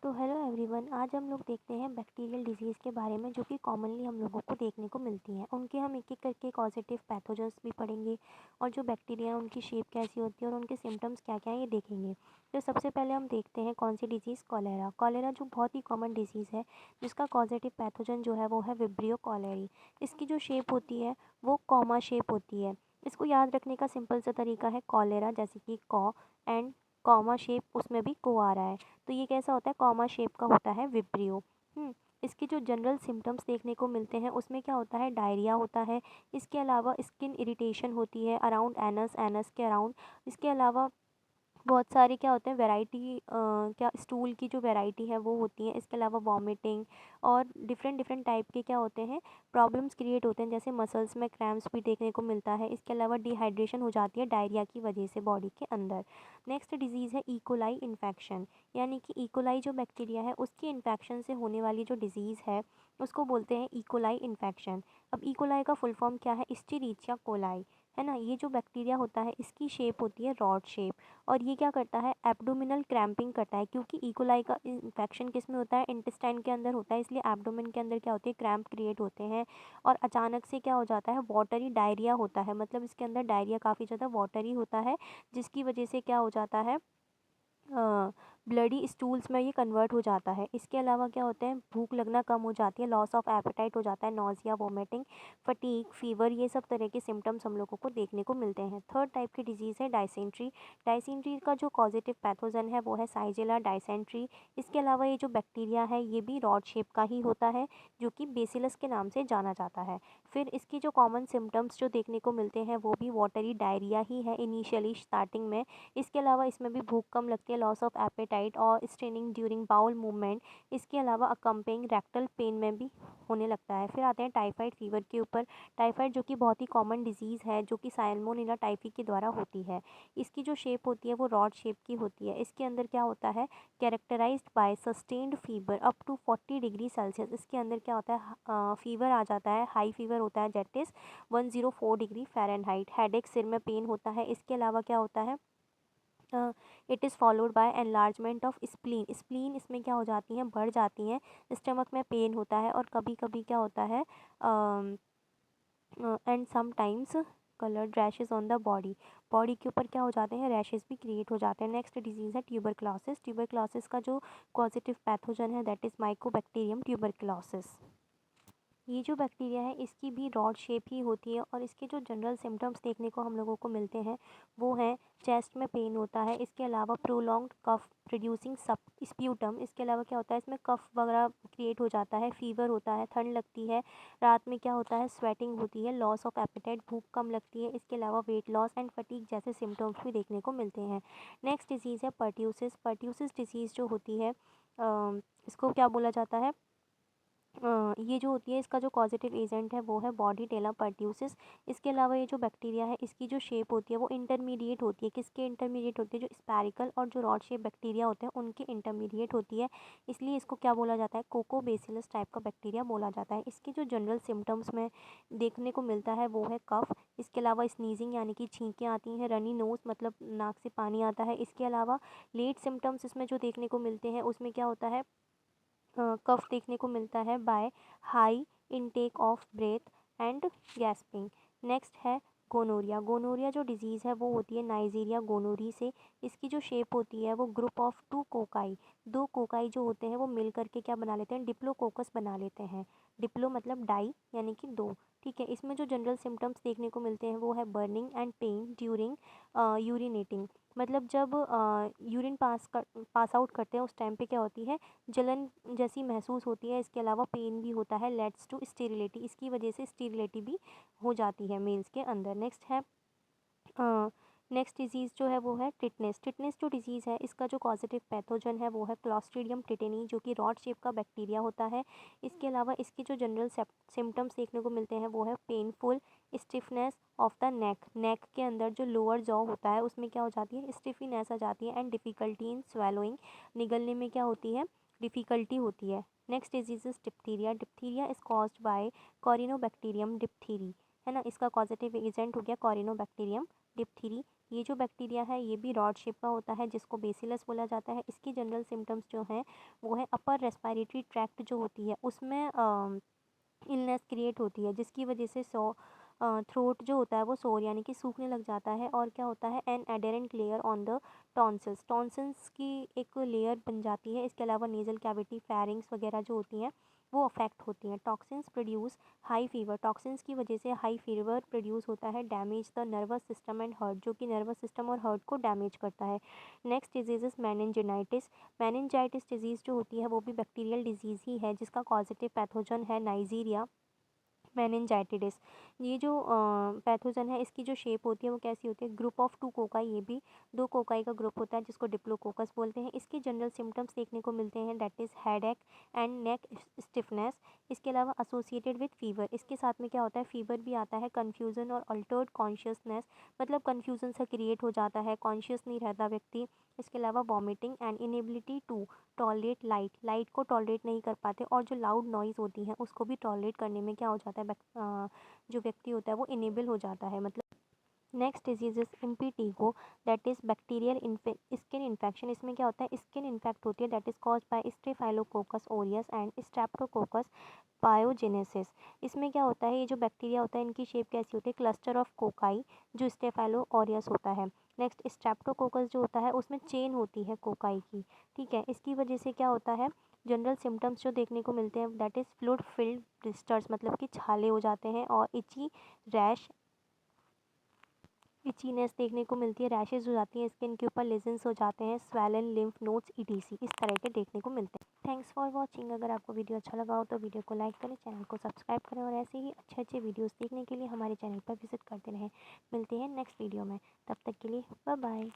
तो hello everyone, आज हम लोग देखते हैं बैक्टीरियल डिजीज़ के बारे में जो कि कॉमनली हम लोगों को देखने को मिलती हैं। उनके हम एक एक करके कॉजेटिव पैथोजेंस भी पढ़ेंगे और जो बैक्टीरिया हैं उनकी शेप कैसी होती है और उनके सिम्टम्स क्या क्या हैं ये देखेंगे। तो सबसे पहले हम देखते हैं कौन सी डिजीज़, कॉलेरा। कॉलेरा जो बहुत ही कॉमन डिजीज़ है जिसका कॉजेटिव पैथोजन जो है वो है विब्रियो कॉलेरी। इसकी जो शेप होती है वो कॉमा शेप होती है। इसको याद रखने का सिंपल सा तरीका है कॉलेरा, जैसे कि कॉ एंड कॉमा शेप, उसमें भी को आ रहा है तो ये कैसा होता है, कॉमा शेप का होता है विब्रियो। इसके जो जनरल सिम्टम्स देखने को मिलते हैं उसमें क्या होता है, डायरिया होता है। इसके अलावा स्किन इरिटेशन होती है अराउंड एनस, एनस के अराउंड। इसके अलावा बहुत सारे क्या होते हैं वैरायटी, क्या स्टूल की जो वैरायटी है वो होती है। इसके अलावा वॉमिटिंग और डिफरेंट डिफरेंट टाइप के क्या होते हैं, प्रॉब्लम्स क्रिएट होते हैं, जैसे मसल्स में क्रैम्प्स भी देखने को मिलता है। इसके अलावा डिहाइड्रेशन हो जाती है डायरिया की वजह से बॉडी के अंदर। नेक्स्ट डिजीज़ है इकोलाई इन्फेक्शन, यानी कि इकोलाई जो बैक्टीरिया है उसके इन्फेक्शन से होने वाली जो डिजीज़ है उसको बोलते हैं इकोलाई इन्फेक्शन। अब इकोलाई का फुल फॉर्म क्या है, इस्चेरिचिया कोलाई, है ना। ये जो बैक्टीरिया होता है इसकी शेप होती है रॉड शेप और ये क्या करता है, एब्डोमिनल क्रैम्पिंग करता है। क्योंकि इकोलाई का इन्फेक्शन किस में होता है, इंटेस्टाइन के अंदर होता है, इसलिए एब्डोमेन के अंदर क्या होती है, क्रैम्प क्रिएट होते हैं। और अचानक से क्या हो जाता है, वाटरी डायरिया होता है, मतलब इसके अंदर डायरिया काफ़ी ज़्यादा वाटरी होता है, जिसकी वजह से क्या हो जाता है, ब्लडी स्टूल्स में ये कन्वर्ट हो जाता है। इसके अलावा क्या होते हैं, भूख लगना कम हो जाती है, लॉस ऑफ एपेटाइट हो जाता है, नॉजिया, वोमिटिंग, फटीग, फीवर, ये सब तरह के सिम्टम्स हम लोगों को देखने को मिलते हैं। थर्ड टाइप की डिजीज़ है डायसेंट्री। डायसेंट्री का जो पॉजिटिव पैथोजन है वो है साइजिला डायसेंट्री। इसके अलावा ये जो बैक्टीरिया है ये भी रॉड शेप का ही होता है, जो कि बेसिलस के नाम से जाना जाता है। फिर इसकी जो कॉमन सिम्टम्स जो देखने को मिलते हैं वो भी वाटरी डायरिया ही है इनिशियली स्टार्टिंग में। इसके अलावा इसमें भी भूख कम लगती है, लॉस ऑफ एपेटाइट और स्ट्रेनिंग ड्यूरिंग बाउल मूवमेंट। इसके अलावा अकम्पेइंग रेक्टल पेन में भी होने लगता है। फिर आते हैं टाइफाइड फीवर के ऊपर। टाइफाइड जो कि बहुत ही कॉमन डिजीज़ है, जो कि साल्मोनेला टाइफी के द्वारा होती है। इसकी जो शेप होती है वो रॉड शेप की होती है। इसके अंदर क्या होता है, characterised by sustained fever up to 40 degree Celsius. इसके अंदर क्या होता है, फीवर आ जाता है, हाई फीवर होता है, that is 104 degree Fahrenheit. Headache, सिर में पेन होता है। इसके अलावा क्या होता है, it is followed by enlargement of spleen. Spleen इसमें क्या हो जाती हैं, बढ़ जाती हैं। स्टमक में पेन होता है और कभी कभी क्या होता है, and sometimes coloured rashes on the body. Body के ऊपर क्या हो जाते हैं, रैशेज भी क्रिएट हो जाते हैं। नेक्स्ट डिजीज़ है ट्यूबरक्लोसिस। ट्यूबरक्लोसिस का जो पॉजिटिव पैथोजन है दैट इज़ माइकोबैक्टीरियम ट्यूबरक्लोसिस। ये जो बैक्टीरिया है इसकी भी रॉड शेप ही होती है और इसके जो जनरल सिम्टम्स देखने को हम लोगों को मिलते हैं वो हैं, चेस्ट में पेन होता है। इसके अलावा प्रोलॉन्ग्ड कफ प्रोड्यूसिंग सब स्प्यूटम। इसके अलावा क्या होता है, इसमें कफ वगैरह क्रिएट हो जाता है, फीवर होता है, ठंड लगती है, रात में क्या होता है, स्वेटिंग होती है, लॉस ऑफ एपेटाइट, भूख कम लगती है। इसके अलावा वेट लॉस एंड फटीग जैसे सिम्टम्स भी देखने को मिलते हैं। नेक्स्ट डिजीज़ है पर्ट्यूसिस। पर्ट्यूसिस डिजीज़ जो होती है, इसको क्या बोला जाता है, ये जो होती है इसका जो पॉजिटिव एजेंट है वो है बॉडीटेला पर्ट्यूसिस। इसके अलावा ये जो बैक्टीरिया है इसकी जो शेप होती है वो इंटरमीडिएट होती है। किसके इंटरमीडिएट होती है, जो स्पैरिकल और जो रॉड शेप बैक्टीरिया होते हैं उनके इंटरमीडिएट होती है, इसलिए इसको क्या बोला जाता है, कोकोबेसिलस टाइप का बैक्टीरिया बोला जाता है। इसके जो जनरल सिम्टम्स में देखने को मिलता है वो है कफ। इसके अलावा स्नीजिंग यानी कि छींकें आती हैं, रनी नोज मतलब नाक से पानी आता है। इसके अलावा लेट सिम्टम्स इसमें जो देखने को मिलते हैं उसमें क्या होता है, कफ देखने को मिलता है by high intake of breath and gasping. Next है गोनोरिया। गोनोरिया जो डिजीज़ है वो होती है नाइजीरिया गोनोरी से। इसकी जो शेप होती है वो ग्रुप ऑफ टू कोकाई, दो कोकाई जो होते हैं वो मिल करके क्या बना लेते हैं, डिप्लोकोकस बना लेते हैं। डिप्लो मतलब डाई यानी कि दो, ठीक है। इसमें जो जनरल सिम्टम्स देखने को मिलते हैं वो है burning and pen during urinating. मतलब जब यूरिन पास आउट करते हैं उस टाइम पे क्या होती है, जलन जैसी महसूस होती है। इसके अलावा पेन भी होता है, लेट्स टू स्टेरिलिटी, इसकी वजह से स्टेरिलिटी भी हो जाती है मेल्स के अंदर। नेक्स्ट है, नेक्स्ट डिजीज़ जो है वो है टिटनेस। टिटनेस जो डिजीज़ है इसका जो पॉजिटिव पैथोजन है वो है क्लॉस्ट्रीडियम टिटेनी, जो कि रॉड शेप का बैक्टीरिया होता है। इसके अलावा इसके जो जनरल सिम्टम्स देखने को मिलते हैं वो है painful stiffness of the neck. Neck के अंदर जो लोअर जॉ होता है उसमें क्या हो जाती है, स्टिफनेस आ जाती है एंड डिफ़िकल्टी इन स्वेलोइंग, निगलने में क्या होती है, डिफ़िकल्टी होती है। Next disease is diphtheria. Diphtheria is caused by corynebacterium diphtheriae, है ना। इसका पॉजिटिव एजेंट हो गया कॉरिनोबैक्टीरियम डिप्थीरी। ये जो बैक्टीरिया है ये भी रॉड शेप का होता है जिसको बेसिलस बोला जाता है। इसकी जनरल सिम्टम्स जो हैं वो है अपर रेस्पिरेटरी ट्रैक्ट जो होती है उसमें इलनेस क्रिएट होती है जिसकी वजह से थ्रोट जो होता है वो सोर यानी कि सूखने लग जाता है। और क्या होता है an adherent layer on the tonsils, tonsils की एक लेयर बन जाती है। इसके अलावा नेज़ल कैविटी, फेरिंग्स वगैरह जो होती हैं वो अफेक्ट होती हैं। Toxins produce high fever, toxins की वजह से हाई फीवर प्रोड्यूस होता है। Damage the nervous system and heart, जो कि नर्वस सिस्टम और हार्ट को डैमेज करता है। Next disease is meningitis. Meningitis disease जो होती है वो भी बैक्टीरियल डिजीज़ ही है जिसका कॉजेटिव पैथोजन है नाइजीरिया मेनिनजाइटिस। ये जो पैथोजन है इसकी जो शेप होती है वो कैसी होती है, ग्रुप ऑफ 2 कोकाई, ये भी 2 कोकाई का ग्रुप होता है जिसको डिप्लोकोकस बोलते हैं। इसके जनरल सिम्टम्स देखने को मिलते हैं that is headache and neck stiffness. इसके अलावा एसोसिएटेड विद फीवर, इसके साथ में क्या होता है फीवर भी आता है। कन्फ्यूज़न और अल्टर्ड कॉन्शियसनेस, मतलब कन्फ्यूज़न सा क्रिएट हो जाता है, कॉन्शियस नहीं रहता व्यक्ति। इसके अलावा vomiting and inability to tolerate light, light को टॉलरेट नहीं कर पाते और जो लाउड नॉइज़ होती है उसको भी टॉलरेट करने में क्या हो जाता है जो व्यक्ति होता है वो इनेबल हो जाता है मतलब। Next disease is impetigo that is bacterial skin infection. इसमें क्या होता है स्किन इन्फेक्ट होती है that is cause by staphylococcus aureus and streptococcus pyogenesis. इसमें क्या होता है ये जो बैक्टीरिया होता है इनकी शेप कैसी होती है, क्लस्टर ऑफ कोकाई जो स्टेफाइलो ओरियस होता है। नेक्स्ट स्ट्रेप्टोकोकस जो होता है उसमें चेन होती है कोकाई की, ठीक है। इसकी वजह से क्या होता है जनरल सिम्टम्स जो देखने को मिलते हैं that is fluid filled blisters, मतलब कि छाले हो जाते हैं और इची रैश, इचीनेस देखने को मिलती है, रैशेज हो जाती हैं स्किन के ऊपर, लेजन्स हो जाते हैं, स्वेलन लिम्फ नोड्स ईटीसी इस तरह के देखने को मिलते हैं। Thanks for watching. अगर आपको वीडियो अच्छा लगा हो तो वीडियो को लाइक करें, चैनल को सब्सक्राइब करें और ऐसे ही अच्छे अच्छे वीडियोस देखने के लिए हमारे चैनल पर विजिट करते रहें। मिलते हैं नेक्स्ट वीडियो में, तब तक के लिए बाय बाय।